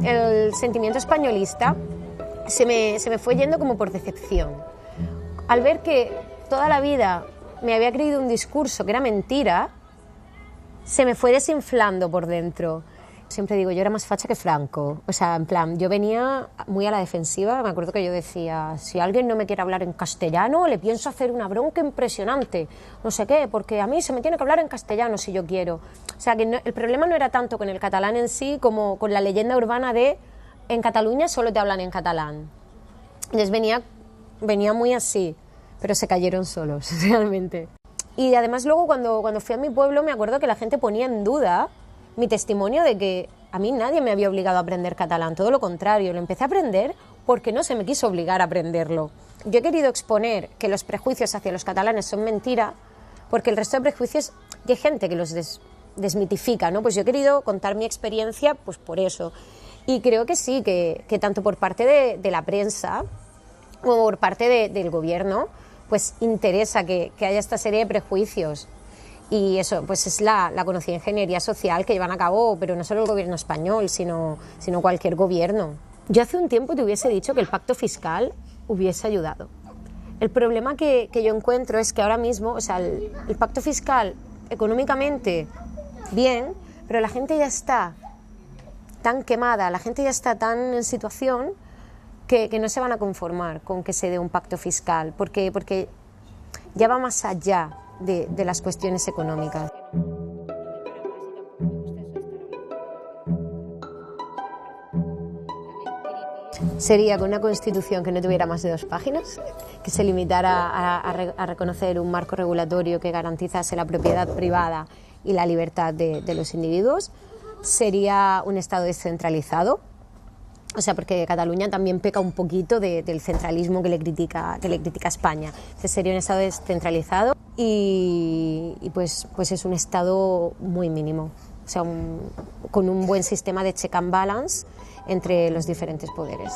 el sentimiento españolista se me fue yendo como por decepción. Al ver que toda la vida me había creído un discurso que era mentira, se me fue desinflando por dentro. Siempre digo, yo era más facha que Franco. O sea, en plan, yo venía muy a la defensiva. Me acuerdo que yo decía, si alguien no me quiere hablar en castellano, le pienso hacer una bronca impresionante. No sé qué, porque a mí se me tiene que hablar en castellano si yo quiero. O sea, que no, el problema no era tanto con el catalán en sí como con la leyenda urbana de en Cataluña solo te hablan en catalán. Les venía muy así, pero se cayeron solos, realmente. Y además luego cuando fui a mi pueblo me acuerdo que la gente ponía en duda mi testimonio de que a mí nadie me había obligado a aprender catalán, todo lo contrario, lo empecé a aprender porque no se me quiso obligar a aprenderlo. Yo he querido exponer que los prejuicios hacia los catalanes son mentira, porque el resto de prejuicios hay gente que los desmitifica, ¿no? Pues yo he querido contar mi experiencia pues por eso. Y creo que sí, que tanto por parte de la prensa como por parte del gobierno, pues interesa que haya esta serie de prejuicios. Y eso pues es la conocida ingeniería social que llevan a cabo, pero no solo el gobierno español, sino cualquier gobierno. Yo hace un tiempo te hubiese dicho que el pacto fiscal hubiese ayudado. El problema que yo encuentro es que ahora mismo, o sea, el pacto fiscal económicamente bien, pero la gente ya está tan quemada, la gente ya está tan en situación que no se van a conformar con que se dé un pacto fiscal, porque ya va más allá de las cuestiones económicas. Sería con una constitución que no tuviera más de 2 páginas, que se limitara a reconocer un marco regulatorio que garantizase la propiedad privada y la libertad de los individuos. Sería un Estado descentralizado, o sea, porque Cataluña también peca un poquito del centralismo que le critica a España. Entonces sería un Estado descentralizado y pues es un Estado muy mínimo, o sea, con un buen sistema de check and balance entre los diferentes poderes.